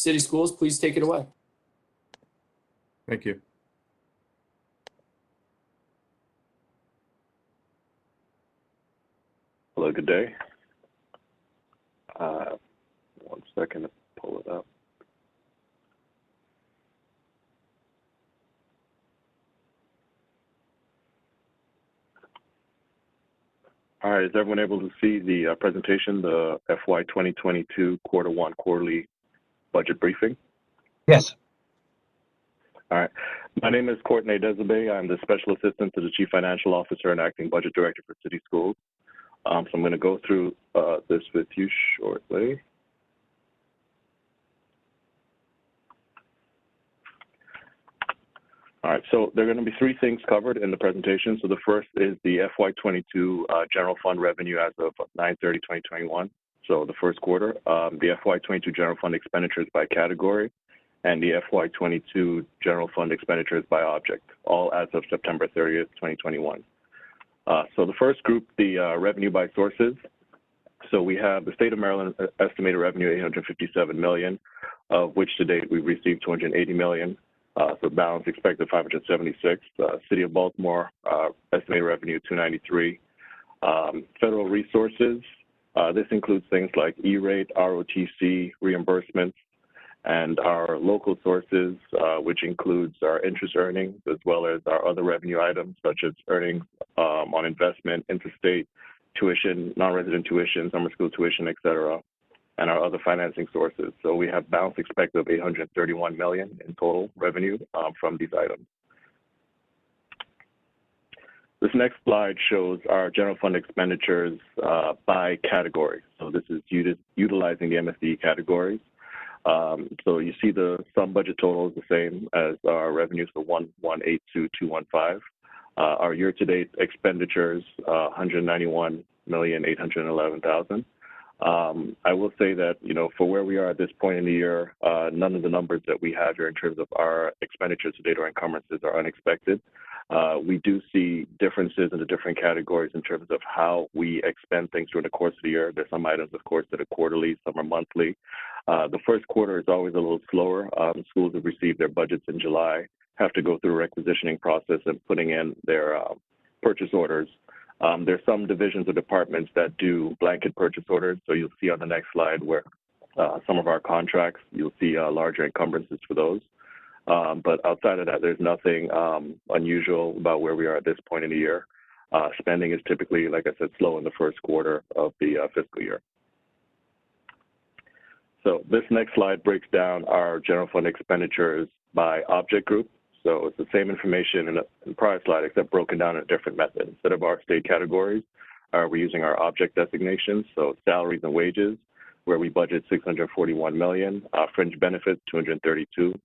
City Schools, please take it away. Thank you. Hello, good day. 1 second to pull it up. All right, is everyone able to see the presentation, the FY 2022 quarter one quarterly budget briefing? Yes. All right. My name is Courtney Desabé. I'm the Special Assistant to the Chief Financial Officer and Acting Budget Director for City Schools. So I'm going to go through this with you shortly. All right, so there are going to be 3 things covered in the presentation. So the first is the FY22 general fund revenue as of 9/30/2021. So the first quarter, the FY22 general fund expenditures by category, and the FY22 general fund expenditures by object, all as of September 30th, 2021. So the first group, the revenue by sources. So we have the state of Maryland estimated revenue $857 million, of which to date we've received $280 million. So balance expected 576. City of Baltimore estimated revenue 293. Federal resources. This includes things like E-rate, ROTC, reimbursements, and our local sources, which includes our interest earnings as well as our other revenue items such as earnings on investment, interstate tuition, non-resident tuition, summer school tuition, et cetera, and our other financing sources. So we have balance expected of $831 million in total revenue from these items. This next slide shows our general fund expenditures by category. So this is utilizing the MSD categories. So you see the sum budget total is the same as our revenues for 1,182,215. Our year-to-date expenditures, $191,811,000. I will say that, you know, for where we are at this point in the year, none of the numbers that we have here in terms of our expenditures to date or encumbrances are unexpected. We do see differences in the different categories in terms of how we expend things during the course of the year. There's some items, of course, that are quarterly, some are monthly. The first quarter is always a little slower. Schools have received their budgets in July, have to go through a requisitioning process and putting in their purchase orders. There's some divisions or departments that do blanket purchase orders. So you'll see on the next slide where some of our contracts, you'll see larger encumbrances for those. But outside of that, there's nothing unusual about where we are at this point in the year. Spending is typically, like I said, slow in the first quarter of the fiscal year. So this next slide breaks down our general fund expenditures by object group. So it's the same information in the prior slide, except broken down in a different method. Instead of our state categories, we're using our object designations. So salaries and wages, where we budget $641 million, fringe benefits, $232.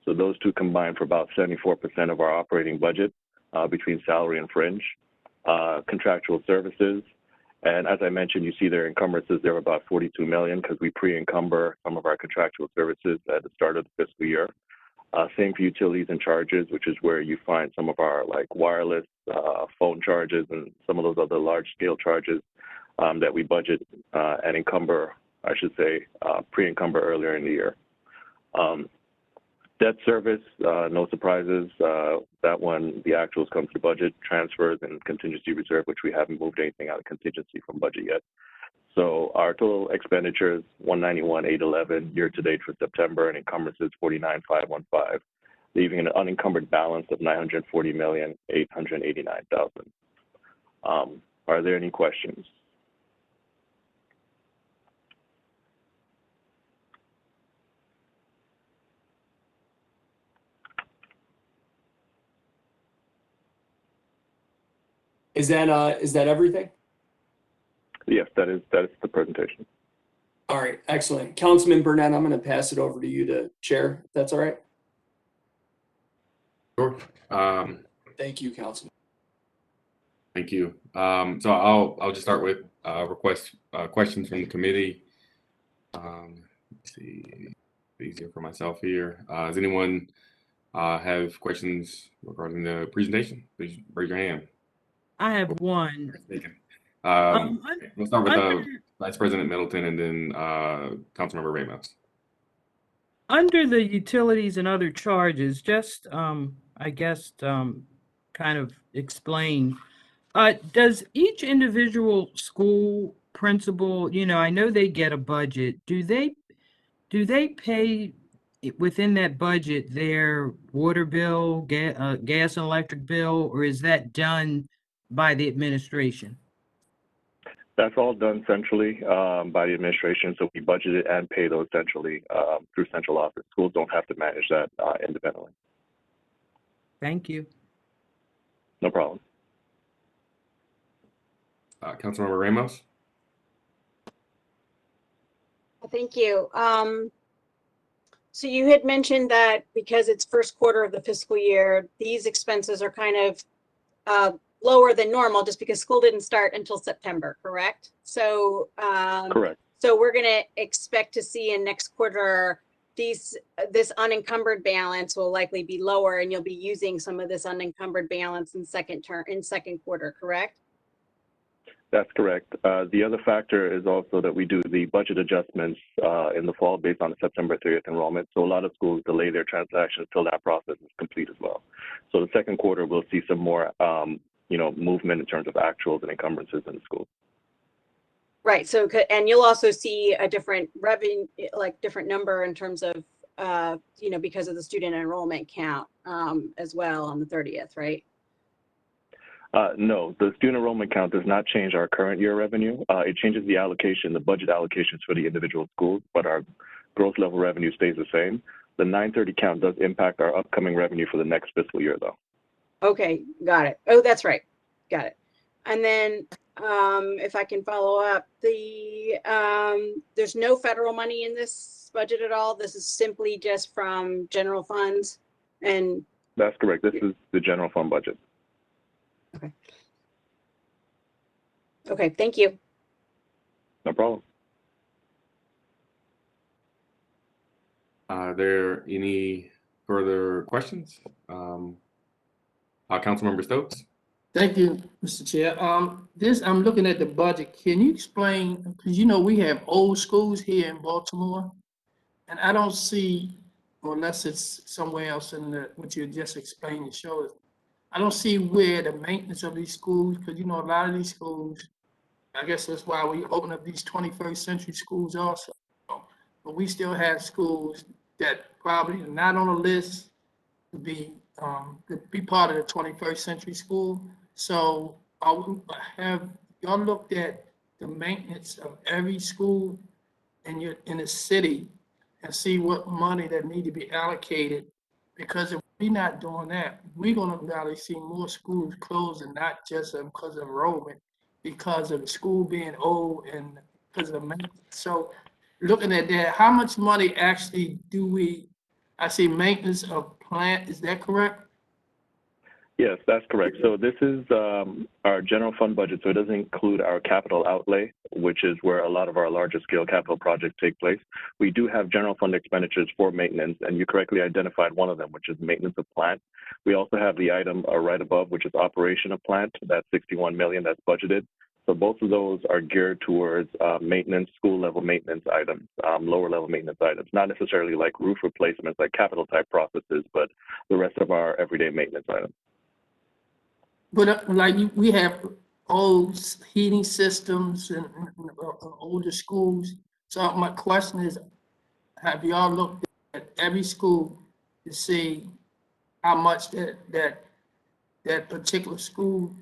So those two combine for about 74% of our operating budget between salary and fringe. Contractual services, and as I mentioned, you see their encumbrances, they're about $42 million because we pre-encumber some of our contractual services at the start of the fiscal year. Same for utilities and charges, which is where you find some of our like wireless, phone charges, and some of those other large-scale charges that we budget and encumber, I should say, pre-encumber earlier in the year. Debt service, no surprises. That one, the actuals come to the budget, transfers, and contingency reserve, which we haven't moved anything out of contingency from budget yet. So our total expenditures, $191,811 year-to-date for September, and encumbrances $49,515, leaving an unencumbered balance of $940,889,000. Are there any questions? Is that everything? Yes, that is the presentation. All right, excellent. Councilman Burnett, I'm going to pass it over to you to chair, if that's all right. Sure. Thank you, Councilman. Thank you. So I'll just start with questions from the committee. Let's see, easier for myself here. Does anyone have questions regarding the presentation? Please raise your hand. I have one. We'll start with Vice President Middleton and then Councilmember Ramos. under the utilities and other charges, just, I guess, kind of explain, does each individual school principal, I know they get a budget. Do they pay within that budget their water bill, gas and electric bill, or is that done by the administration? That's all done centrally by the administration, so we budget it and pay those centrally through central office. Schools don't have to manage that independently. Thank you. No problem. Councilmember Ramos? Thank you. So you had mentioned that because it's first quarter of the fiscal year, these expenses are kind of lower than normal just because school didn't start until September, correct? So Correct. so we're going to expect to see in next quarter this unencumbered balance will likely be lower, and you'll be using some of this unencumbered balance in second quarter, correct? That's correct. The other factor is also that we do the budget adjustments in the fall based on the September 30th enrollment. So a lot of schools delay their transactions till that process is complete as well. So the second quarter, we'll see some more, movement in terms of actuals and encumbrances in the schools. Right. So, and you'll also see a different revenue, like different number in terms of, because of the student enrollment count as well on the 30th, right? No, the student enrollment count does not change our current year revenue. It changes the allocation, the budget allocations for the individual schools, but our gross level revenue stays the same. The 930 count does impact our upcoming revenue for the next fiscal year, though. Okay, got it. Oh, that's right. Got it. And then if I can follow up, there's no federal money in this budget at all. This is simply just from general funds. And that's correct. This is the general fund budget. Okay. Okay, thank you. No problem. Are there any further questions? Councilmember Stokes? Thank you, Mr. Chair. I'm looking at the budget. Can you explain, because we have old schools here in Baltimore, and I don't see, unless it's somewhere else in what you just explained and showed us, I don't see where the maintenance of these schools, because a lot of these schools, I guess that's why we open up these 21st century schools also. But we still have schools that probably are not on the list to be part of the 21st century school. So have y'all looked at the maintenance of every school in the city and see what money that need to be allocated? Because if we're not doing that, we're going to probably see more schools close, and not just because of enrollment, because of the school being old and because of the maintenance. So looking at that, how much money actually I see maintenance of plant, is that correct? Yes, that's correct. So this is our general fund budget. So it doesn't include our capital outlay, which is where a lot of our larger scale capital projects take place. We do have general fund expenditures for maintenance, and you correctly identified one of them, which is maintenance of plant. We also have the item right above, which is operation of plant. That's $61 million that's budgeted. So both of those are geared towards maintenance, school level maintenance items, lower level maintenance items, not necessarily like roof replacements, like capital type processes, but the rest of our everyday maintenance items. But we have old heating systems and older schools. So my question is, have y'all looked at every school to see how much that particular school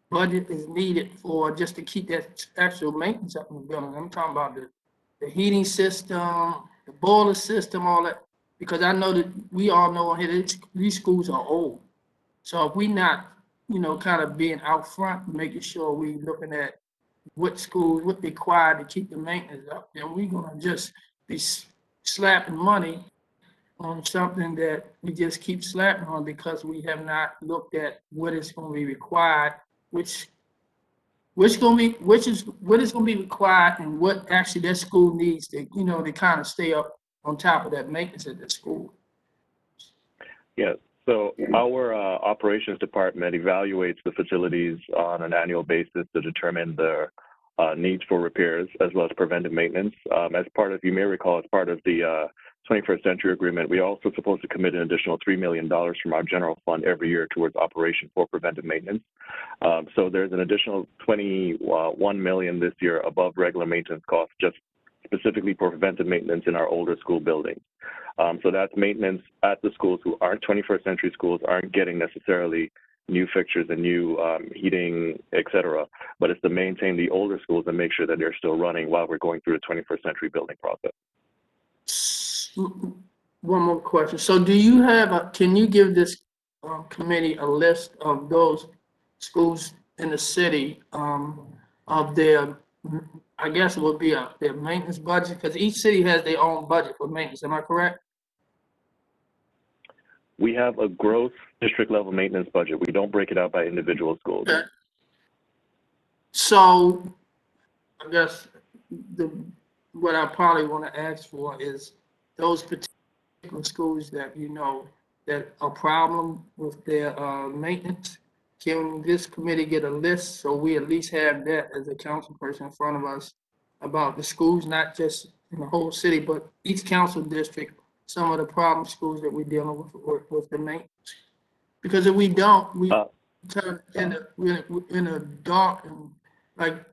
budget is needed for just to keep that actual maintenance up in the building? I'm talking about the heating system, the boiler system, all that, because I know that we all know here these schools are old. So if we not kind of being out front, making sure we looking at what required to keep the maintenance up, then we're gonna just be slapping money on something that we just keep slapping on because we have not looked at what is going to be required, what is going to be required, and what actually that school needs to to kind of stay up on top of that maintenance at the school. Yes. So our operations department evaluates the facilities on an annual basis to determine their needs for repairs as well as preventive maintenance. As part of, you may recall, as part of the 21st Century Agreement, we are also supposed to commit an additional $3 million from our general fund every year towards Operation for Preventive Maintenance. So there's an additional $21 million this year above regular maintenance costs, just specifically for preventive maintenance in our older school buildings. So that's maintenance at the schools who aren't 21st century schools, aren't getting necessarily new fixtures and new heating, et cetera, but it's to maintain the older schools and make sure that they're still running while we're going through the 21st century building process. One more question. So do you have can you give this committee a list of those schools in the city of their, I guess it would be their maintenance budget? Because each city has their own budget for maintenance. Am I correct? We have a gross district level maintenance budget. We don't break it out by individual schools. Okay. So I guess what I probably want to ask for is those particular schools that you know that are problem with their maintenance. Can this committee get a list so we at least have that as a council person in front of us about the schools, not just in the whole city, but each council district, some of the problem schools that we're dealing with the maintenance? Because if we don't, we turn in a dark, and like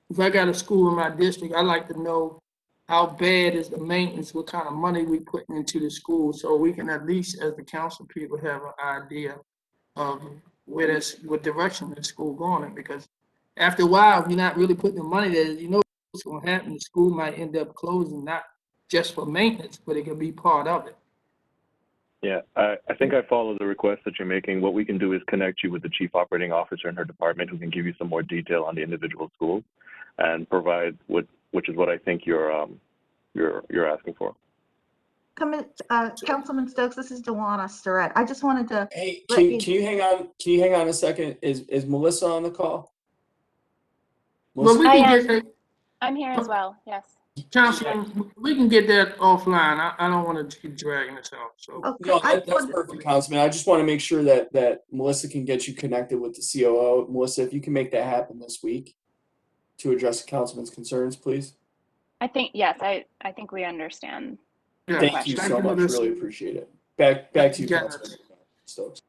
if I got a school in my district, I like to know how bad is the maintenance, what kind of money we putting into the school, so we can at least, as the council people, have an idea of what direction the school going in. Because after a while, if you're not really putting the money there, you know what's going to happen. The school might end up closing, not just for maintenance, but it can be part of it. Yeah, I think I follow the request that you're making. What we can do is connect you with the chief operating officer in her department who can give you some more detail on the individual schools and provide which is what I think you're asking for. Councilman Stokes, this is Dewana Surratt. I just wanted to. Hey, can you hang on? Can you hang on a second? Is Melissa on the call? Well, we can get I'm here as well. Yes. Councilman, we can get that offline. I don't want to keep dragging this out. So Okay, No, that's perfect, Councilman. I just want to make sure that Melissa can get you connected with the COO. Melissa, if you can make that happen this week to address the councilman's concerns, please. I think, yes, I think we understand. yeah, Thank you so much. Melissa. Really appreciate it. Back to you, Yeah. Councilman Stokes.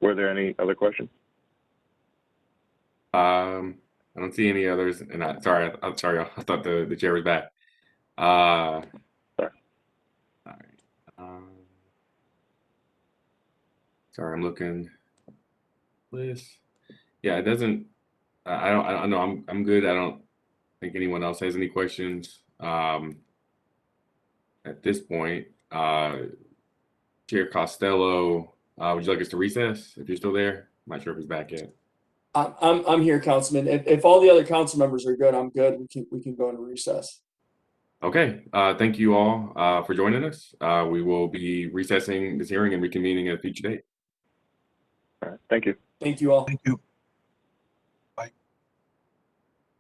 Were there any other questions? I don't see any others, and I'm sorry. I thought the chair was back. All right. Sorry, I'm looking. List. Yeah, it doesn't. I don't know. I'm good. I don't think anyone else has any questions. At this point, Chair Costello, would you like us to recess if you're still there? I'm not sure if he's back yet. I'm here, Councilman. If all the other council members are good, I'm good. We can go into recess. Okay. Thank you all for joining us. We will be recessing this hearing and reconvening at a future date. All right. Thank you. Thank you all. Thank you.